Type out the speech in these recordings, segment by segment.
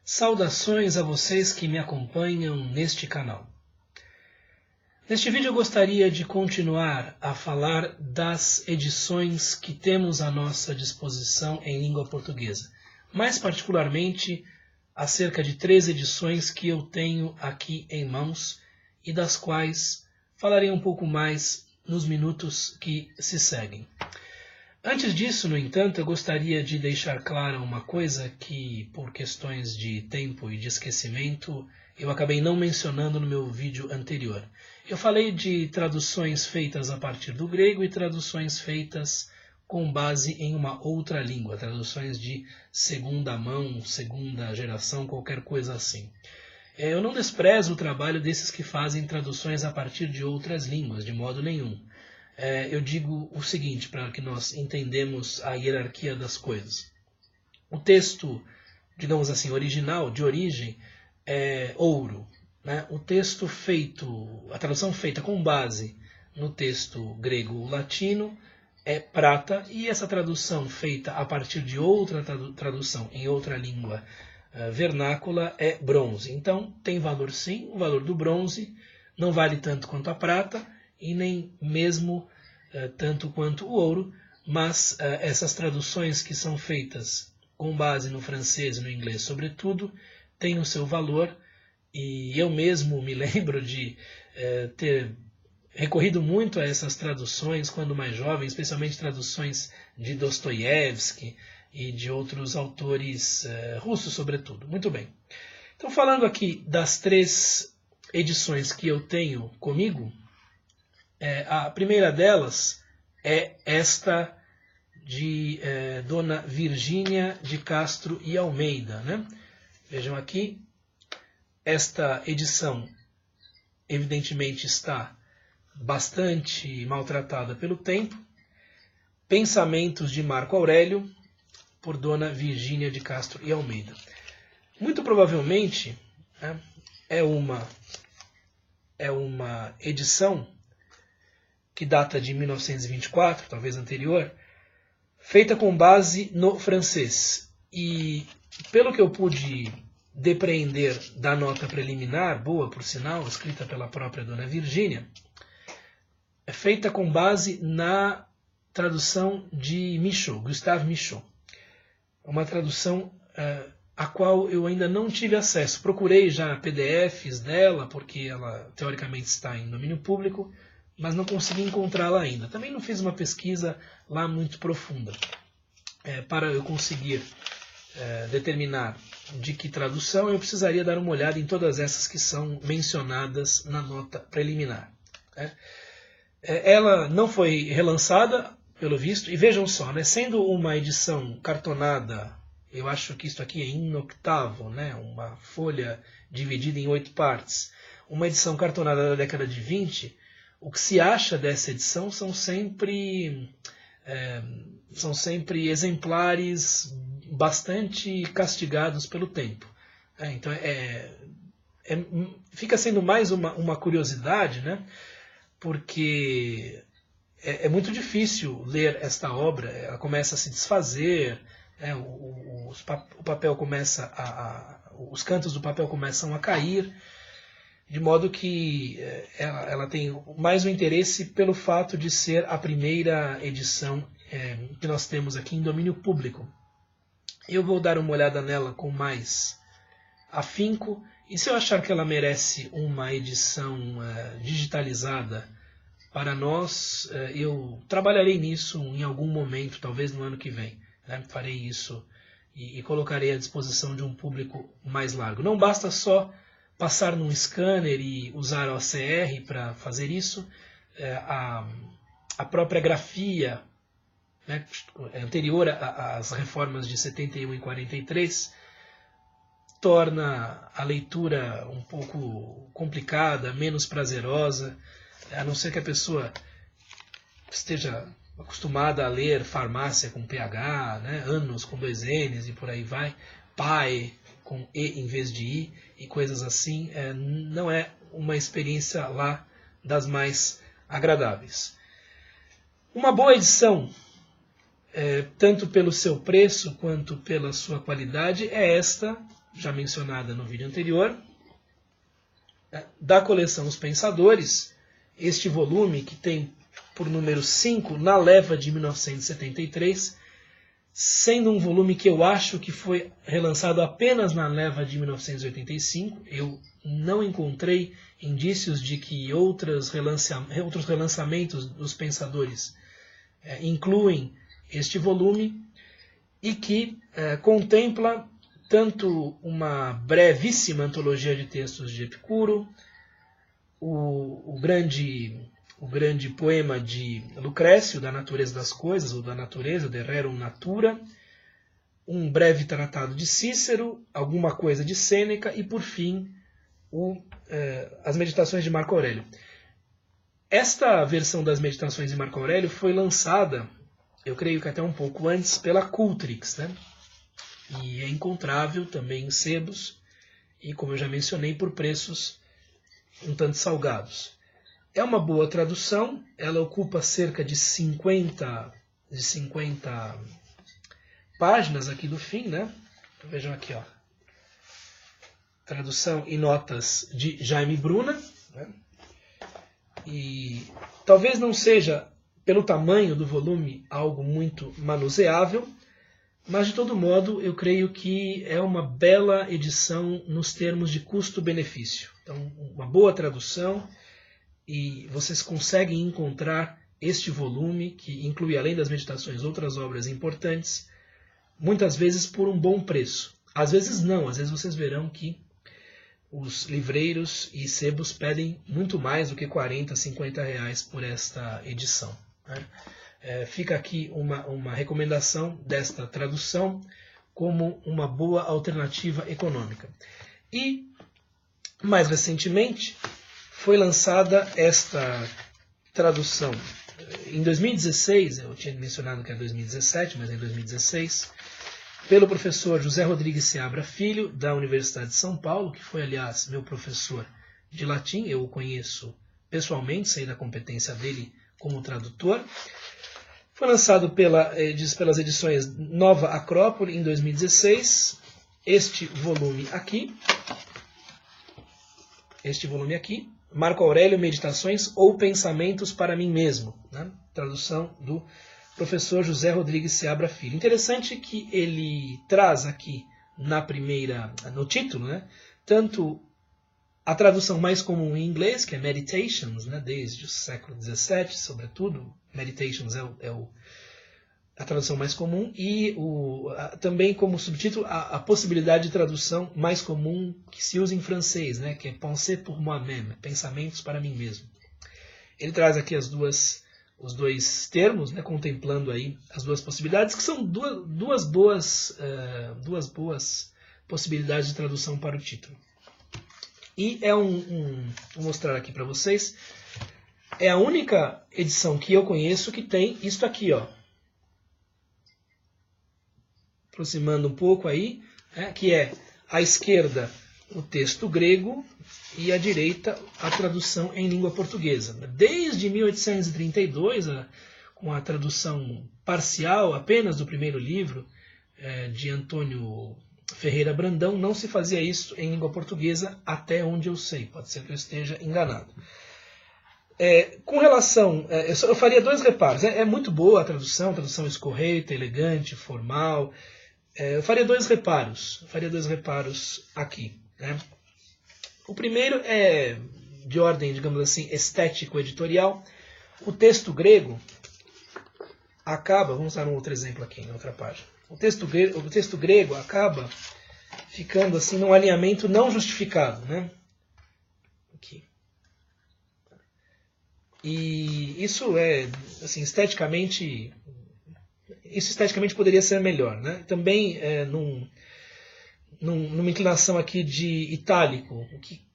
Saudações a vocês que me acompanham neste canal. Neste vídeo eu gostaria de continuar a falar das edições que temos à nossa disposição em língua portuguesa. Mais particularmente, acerca de 3 edições que eu tenho aqui em mãos e das quais falarei um pouco mais nos minutos que se seguem. Antes disso, no entanto, eu gostaria de deixar clara uma coisa que, por questões de tempo e de esquecimento, eu acabei não mencionando no meu vídeo anterior. Eu falei de traduções feitas a partir do grego e traduções feitas com base em uma outra língua, traduções de segunda mão, segunda geração, qualquer coisa assim. Eu não desprezo o trabalho desses que fazem traduções a partir de outras línguas, de modo nenhum. Eu digo o seguinte, para que nós entendamos a hierarquia das coisas. O texto, digamos assim, original, de origem, é ouro. Né? O texto feito, a tradução feita com base no texto grego-latino é prata, e essa tradução feita a partir de outra tradução em outra língua vernácula é bronze. Então tem valor sim, o valor do bronze não vale tanto quanto a prata, e nem mesmo tanto quanto o ouro, mas essas traduções que são feitas com base no francês e no inglês, sobretudo, têm o seu valor, e eu mesmo me lembro de ter recorrido muito a essas traduções quando mais jovem, especialmente traduções de Dostoiévski e de outros autores russos, sobretudo. Muito bem. Então, falando aqui das 3 edições que eu tenho comigo, a primeira delas é esta de Dona Virgínia de Castro e Almeida. Né? Vejam aqui, esta edição evidentemente está bastante maltratada pelo tempo. Pensamentos de Marco Aurélio, por Dona Virgínia de Castro e Almeida. Muito provavelmente é uma edição que data de 1924, talvez anterior, feita com base no francês. E, pelo que eu pude depreender da nota preliminar, boa por sinal, escrita pela própria Dona Virgínia, é feita com base na tradução de Michaux, Gustave Michaux. Uma tradução a qual eu ainda não tive acesso. Procurei já PDFs dela, porque ela teoricamente está em domínio público, mas não consegui encontrá-la ainda. Também não fiz uma pesquisa lá muito profunda para eu conseguir determinar de que tradução. Eu precisaria dar uma olhada em todas essas que são mencionadas na nota preliminar. Ela não foi relançada, pelo visto, e vejam só, né, sendo uma edição cartonada, eu acho que isso aqui é em octavo, né, uma folha dividida em 8 partes, uma edição cartonada da década de 20, o que se acha dessa edição são sempre exemplares bastante castigados pelo tempo. Então fica sendo mais uma curiosidade, né? Porque é muito difícil ler esta obra. Ela começa a se desfazer, né? O papel começa os cantos do papel começam a cair, de modo que ela tem mais o interesse pelo fato de ser a primeira edição que nós temos aqui em domínio público. Eu vou dar uma olhada nela com mais afinco, e se eu achar que ela merece uma edição digitalizada para nós, eu trabalharei nisso em algum momento, talvez no ano que vem. Né? Farei isso e colocarei à disposição de um público mais largo. Não basta só passar num scanner e usar a OCR para fazer isso. A própria grafia, né, anterior às reformas de 71 e 43, torna a leitura um pouco complicada, menos prazerosa, a não ser que a pessoa esteja acostumada a ler farmácia com PH, né, anos com 2 N's e por aí vai, pai com E em vez de I e coisas assim. Não é uma experiência lá das mais agradáveis. Uma boa edição, tanto pelo seu preço quanto pela sua qualidade, é esta já mencionada no vídeo anterior, da coleção Os Pensadores, este volume que tem por número 5 na leva de 1973, sendo um volume que eu acho que foi relançado apenas na leva de 1985. Eu não encontrei indícios de que outros relançamentos dos Pensadores incluem este volume, e que contempla tanto uma brevíssima antologia de textos de Epicuro, o grande poema de Lucrécio, da natureza das coisas, ou da natureza, De Rerum Natura, um breve tratado de Cícero, alguma coisa de Sêneca e, por fim, as Meditações de Marco Aurélio. Esta versão das Meditações de Marco Aurélio foi lançada, eu creio que até um pouco antes, pela Cultrix, né? E é encontrável também em sebos, e como eu já mencionei, por preços um tanto salgados. É uma boa tradução, ela ocupa cerca de 50 páginas aqui do fim, né? Então, vejam aqui, ó. Tradução e notas de Jaime Bruna, né? E talvez não seja, pelo tamanho do volume, algo muito manuseável, mas de todo modo eu creio que é uma bela edição nos termos de custo-benefício. Então, uma boa tradução, e vocês conseguem encontrar este volume, que inclui, além das meditações, outras obras importantes, muitas vezes por um bom preço. Às vezes não, às vezes vocês verão que os livreiros e sebos pedem muito mais do que 40, 50 reais por esta edição, né? Fica aqui uma recomendação desta tradução como uma boa alternativa econômica. E, mais recentemente, foi lançada esta tradução em 2016, eu tinha mencionado que era 2017, mas é em 2016, pelo professor José Rodrigues Seabra Filho, da Universidade de São Paulo, que foi, aliás, meu professor de latim. Eu o conheço pessoalmente, sei da competência dele como tradutor. Foi lançado pelas edições Nova Acrópole em 2016. Este volume aqui, Marco Aurélio, Meditações ou Pensamentos para mim mesmo, né? Tradução do professor José Rodrigues Seabra Filho. Interessante que ele traz aqui no título, né, tanto a tradução mais comum em inglês, que é Meditations, né, desde o século XVII, sobretudo. Meditations é a tradução mais comum, e também como subtítulo a possibilidade de tradução mais comum que se usa em francês, né, que é Pensées pour moi-même, Pensamentos para mim mesmo. Ele traz aqui os dois termos, né, contemplando aí as duas possibilidades, que são duas boas possibilidades de tradução para o título. E vou mostrar aqui para vocês, é a única edição que eu conheço que tem isto aqui, ó. Aproximando um pouco aí, né, que é à esquerda o texto grego e à direita a tradução em língua portuguesa. Desde 1832, com a tradução parcial apenas do primeiro livro, de Antônio Ferreira Brandão, não se fazia isso em língua portuguesa, até onde eu sei. Pode ser que eu esteja enganado. Com relação... eu faria dois reparos. É muito boa a tradução escorreita, elegante, formal. Eu faria dois reparos aqui, né? O primeiro é de ordem, digamos assim, estético-editorial. O texto grego acaba... Vamos dar um outro exemplo aqui, na outra página. O texto grego acaba ficando assim num alinhamento não justificado, né? Aqui. E isso assim, esteticamente poderia ser melhor, né? Também numa inclinação aqui de itálico, o que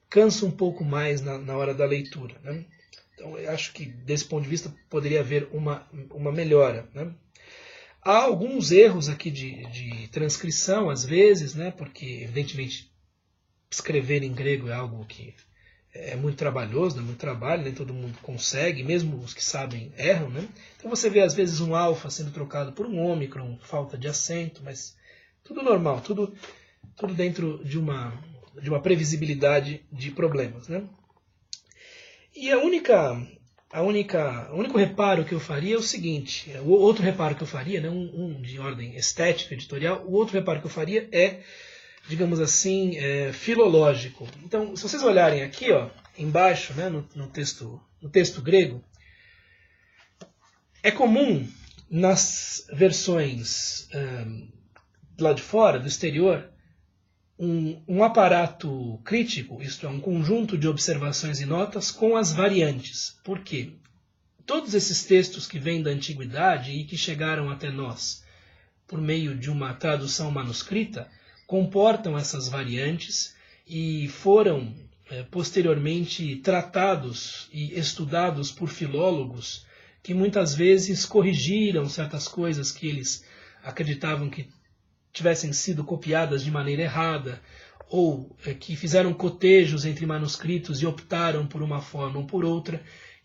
cansa um pouco mais na hora da leitura, né? Então eu acho que desse ponto de vista poderia haver uma melhora, né? Há alguns erros aqui de transcrição, às vezes, né? Porque, evidentemente, escrever em grego é algo que é muito trabalhoso, dá muito trabalho, nem todo mundo consegue, mesmo os que sabem erram, né? Então você vê, às vezes, um alfa sendo trocado por um ômicron, falta de acento, mas tudo normal, tudo tudo dentro de uma previsibilidade de problemas, né? E o único reparo que eu faria é o seguinte, o outro reparo que eu faria, né, um de ordem estética, editorial, o outro reparo que eu faria é, digamos assim, filológico. Então, se vocês olharem aqui, ó, embaixo, né, no texto grego, é comum nas versões lá de fora, do exterior, um aparato crítico, isto é, um conjunto de observações e notas com as variantes. Por quê? Todos esses textos que vêm da antiguidade e que chegaram até nós por meio de uma tradução manuscrita comportam essas variantes e foram posteriormente tratados e estudados por filólogos que muitas vezes corrigiram certas coisas que eles acreditavam que tivessem sido copiadas de maneira errada, ou que fizeram cotejos entre manuscritos e optaram por uma forma ou por outra,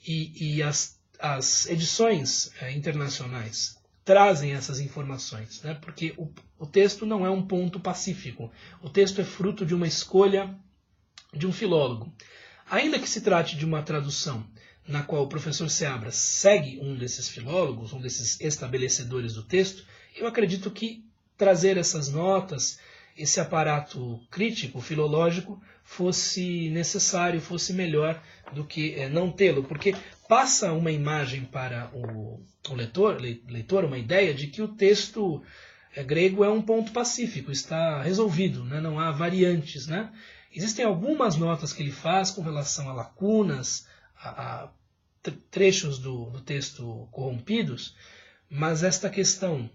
e as edições internacionais trazem essas informações, né? Porque o texto não é um ponto pacífico, o texto é fruto de uma escolha de um filólogo. Ainda que se trate de uma tradução na qual o professor Seabra segue um desses filólogos, um desses estabelecedores do texto, eu acredito que trazer essas notas, esse aparato crítico, filológico, fosse necessário, fosse melhor do que não tê-lo, porque passa uma imagem para o leitor, uma ideia de que o texto grego é um ponto pacífico, está resolvido, né? Não há variantes, né? Existem algumas notas que ele faz com relação a lacunas, a trechos do texto corrompidos, mas esta questão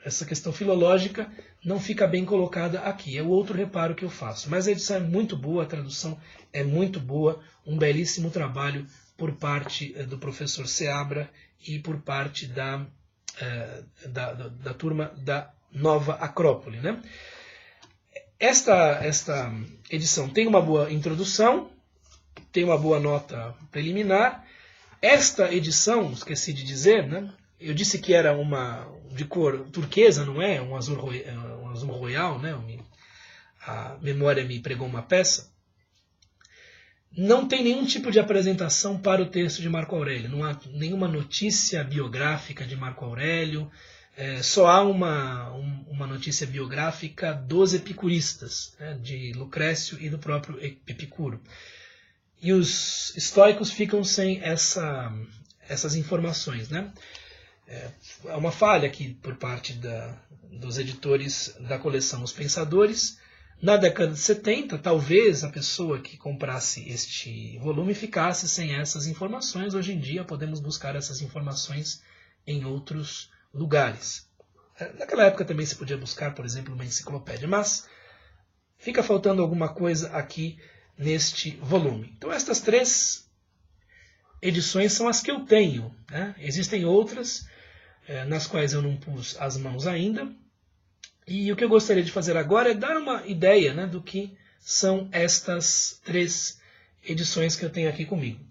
essa questão filológica não fica bem colocada aqui. É o outro reparo que eu faço. Mas a edição é muito boa, a tradução é muito boa, um belíssimo trabalho por parte do professor Seabra e por parte da turma da Nova Acrópole, né? Esta edição tem uma boa introdução, tem uma boa nota preliminar. Esta edição, esqueci de dizer, né? Eu disse que era uma de cor turquesa, não é? Um azul royal, né? A memória me pregou uma peça. Não tem nenhum tipo de apresentação para o texto de Marco Aurélio. Não há nenhuma notícia biográfica de Marco Aurélio. Só há uma notícia biográfica dos epicuristas, né? De Lucrécio e do próprio Epicuro. E os estoicos ficam sem essas informações, né? É uma falha aqui por parte dos editores da coleção Os Pensadores. Na década de 70, talvez a pessoa que comprasse este volume ficasse sem essas informações. Hoje em dia podemos buscar essas informações em outros lugares. Naquela época também se podia buscar, por exemplo, uma enciclopédia, mas fica faltando alguma coisa aqui neste volume. Então estas 3 edições são as que eu tenho, né? Existem outras nas quais eu não pus as mãos ainda. E o que eu gostaria de fazer agora é dar uma ideia, né, do que são estas 3 edições que eu tenho aqui comigo.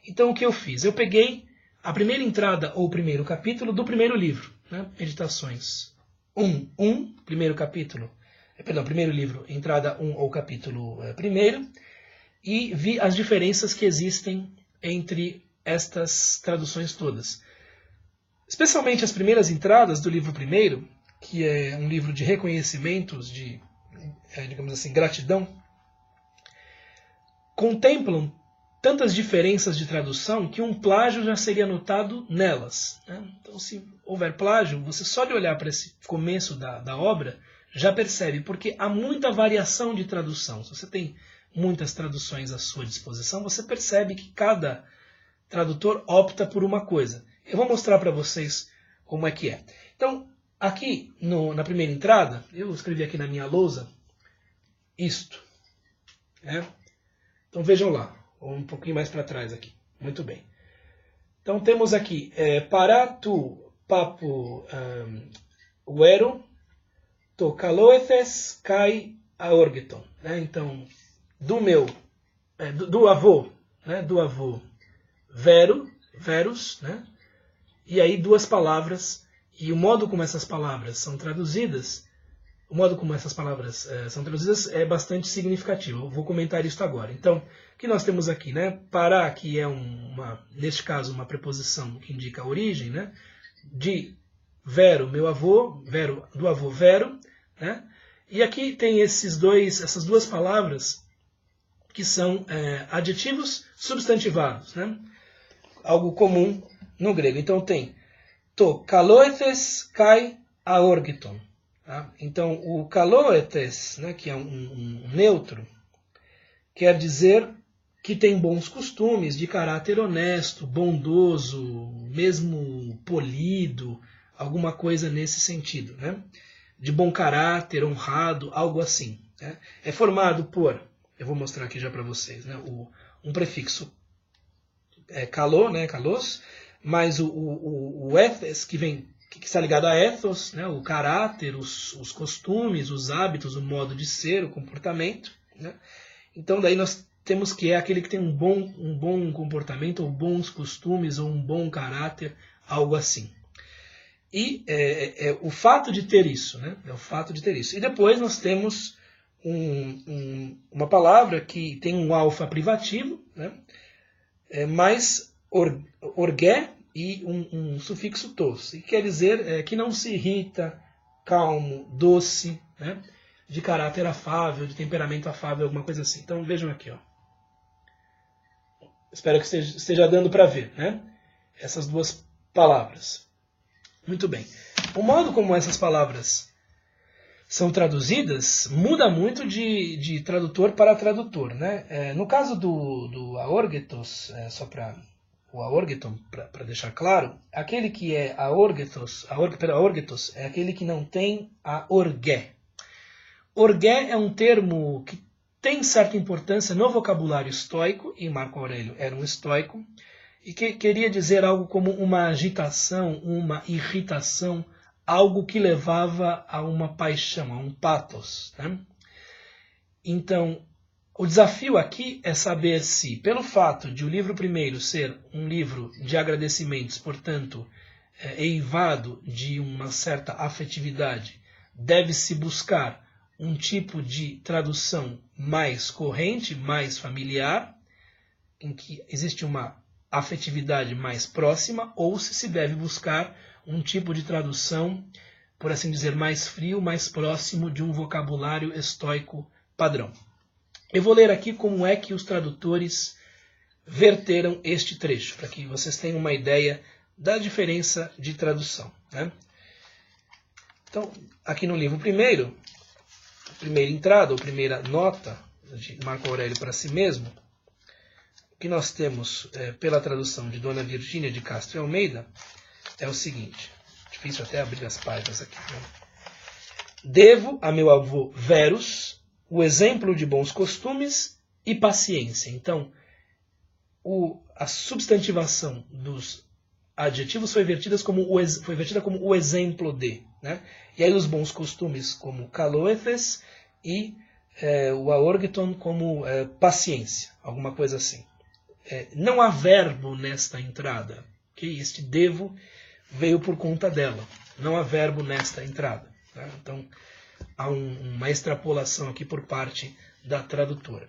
Então o que eu fiz? Eu peguei a primeira entrada ou o primeiro capítulo do primeiro livro, né, Meditações 1, primeiro livro, entrada 1 ou capítulo 1, e vi as diferenças que existem entre estas traduções todas. Especialmente as primeiras entradas do livro primeiro, que é um livro de reconhecimentos, de, digamos assim, gratidão, contemplam tantas diferenças de tradução que um plágio já seria notado nelas, né? Então, se houver plágio, você só de olhar para esse começo da obra já percebe, porque há muita variação de tradução. Se você tem muitas traduções à sua disposição, você percebe que cada tradutor opta por uma coisa. Eu vou mostrar para vocês como é que é. Então, aqui na primeira entrada, eu escrevi aqui na minha lousa isto, né? Então vejam lá, um pouquinho mais para trás aqui. Muito bem. Então temos aqui, para tu papo uero, to caloethes kai aorgeton. Né? Então, do avô, né? Do avô verus, né? E aí 2 palavras, e o modo como essas palavras são traduzidas, o modo como essas palavras são traduzidas é bastante significativo. Eu vou comentar isso agora. Então, o que nós temos aqui, né? Para, que é neste caso, uma preposição que indica a origem, né? De Vero, meu avô, Vero, do avô Vero, né? E aqui tem essas duas palavras que são adjetivos substantivados, né? Algo comum no grego. Então tem to kaloetes kai aorgiton. Tá? Então o kaloetes, né, que é um neutro, quer dizer que tem bons costumes, de caráter honesto, bondoso, mesmo polido, alguma coisa nesse sentido, né? De bom caráter, honrado, algo assim. Né? É formado por, eu vou mostrar aqui já para vocês, né? Um prefixo kalô, né? Kalos, mas o ethos, que está ligado a ethos, né? O caráter, os costumes, os hábitos, o modo de ser, o comportamento. Né? Então daí nós temos que é aquele que tem um bom comportamento, ou bons costumes, ou um bom caráter, algo assim. E o fato de ter isso, né? É o fato de ter isso. E depois nós temos uma palavra que tem um alfa privativo, né? Mais orgué e um sufixo tos, que quer dizer que não se irrita, calmo, doce, né? De caráter afável, de temperamento afável, alguma coisa assim. Então vejam aqui, ó. Espero que esteja dando para ver, né? Essas duas palavras. Muito bem. O modo como essas palavras são traduzidas muda muito de tradutor para tradutor, né? No caso do aorgetos, só para o aorgeton, para deixar claro, aquele que é aorgetos é aquele que não tem a orgué. Orgué é um termo que tem certa importância no vocabulário estoico, e Marco Aurélio era um estoico, e que queria dizer algo como uma agitação, uma irritação, algo que levava a uma paixão, a um pathos. Né? Então, o desafio aqui é saber se, pelo fato de o livro primeiro ser um livro de agradecimentos, portanto, eivado de uma certa afetividade, deve-se buscar um tipo de tradução mais corrente, mais familiar, em que existe uma afetividade mais próxima, ou se deve buscar um tipo de tradução, por assim dizer, mais frio, mais próximo de um vocabulário estoico padrão. Eu vou ler aqui como é que os tradutores verteram este trecho, para que vocês tenham uma ideia da diferença de tradução. Né? Então, aqui no livro primeira entrada, ou primeira nota de Marco Aurélio para si mesmo, o que nós temos pela tradução de Dona Virgínia de Castro e Almeida é o seguinte, difícil até abrir as páginas aqui. Né? Devo a meu avô Verus o exemplo de bons costumes e paciência. Então, a substantivação dos adjetivos foi vertida como o exemplo de. Né? E aí os bons costumes como kaloethes e o aorgiton como paciência, alguma coisa assim. Não há verbo nesta entrada. Okay? Este devo veio por conta dela. Não há verbo nesta entrada. Tá? Então, há uma extrapolação aqui por parte da tradutora.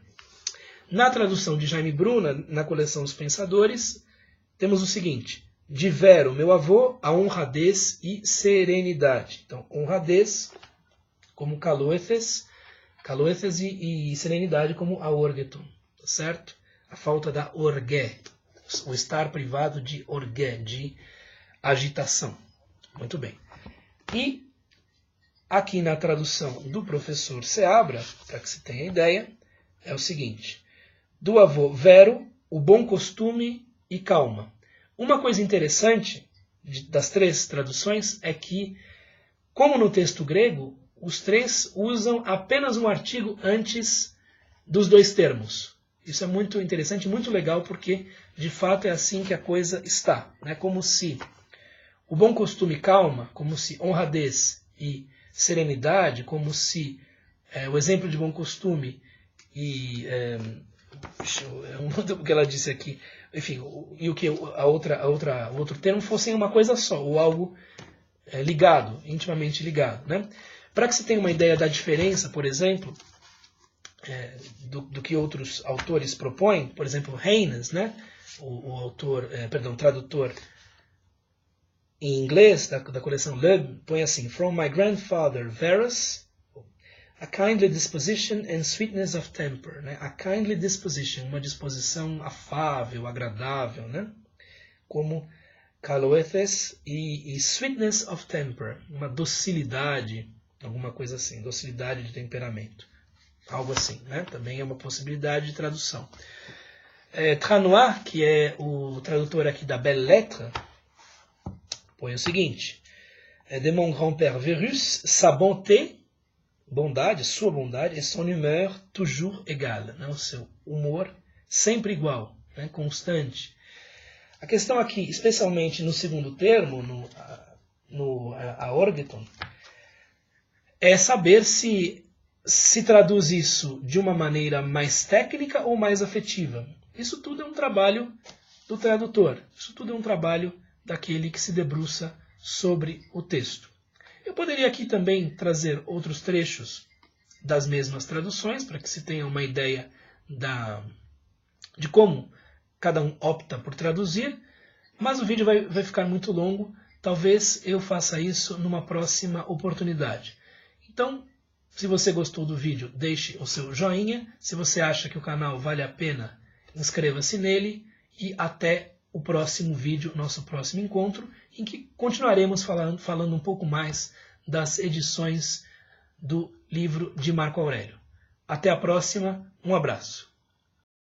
Na tradução de Jaime Bruna, na coleção Os Pensadores, temos o seguinte: de Vero, meu avô, a honradez e serenidade. Então, honradez como kaloethes e serenidade como aorgeton, certo? A falta da orgué, o estar privado de orgué, de agitação. Muito bem. E aqui na tradução do professor Seabra, para que se tenha ideia, é o seguinte: do avô Vero, o bom costume e calma. Uma coisa interessante das três traduções é que, como no texto grego, os três usam apenas um artigo antes dos dois termos. Isso é muito interessante, muito legal, porque de fato é assim que a coisa está. Né? Como se o bom costume e calma, como se honradez e serenidade, como se o exemplo de bom costume e o que ela disse aqui, enfim, e o que o outro termo fossem uma coisa só, ou algo ligado, intimamente ligado. Né? Para que você tenha uma ideia da diferença, por exemplo, do que outros autores propõem, por exemplo, Haynes, né? o tradutor em inglês da coleção Loeb, põe assim: From my grandfather Verus, a kindly disposition and sweetness of temper. Né? A kindly disposition, uma disposição afável, agradável, né? Como caloethes, e sweetness of temper, uma docilidade, alguma coisa assim, docilidade de temperamento. Algo assim, né? Também é uma possibilidade de tradução. Tranois, que é o tradutor aqui da Belles Lettres, põe o seguinte: de mon grand-père Verus, sa bonté, bondade, sua bondade, et son humeur toujours égale, né? O seu humor sempre igual, né? Constante. A questão aqui, especialmente no segundo termo, no aorgeton, é saber se traduz isso de uma maneira mais técnica ou mais afetiva. Isso tudo é um trabalho do tradutor. Isso tudo é um trabalho daquele que se debruça sobre o texto. Eu poderia aqui também trazer outros trechos das mesmas traduções, para que se tenha uma ideia de como cada um opta por traduzir, mas o vídeo vai ficar muito longo. Talvez eu faça isso numa próxima oportunidade. Então, se você gostou do vídeo, deixe o seu joinha. Se você acha que o canal vale a pena, inscreva-se nele. E até o próximo vídeo, nosso próximo encontro, em que continuaremos falando um pouco mais das edições do livro de Marco Aurélio. Até a próxima, um abraço.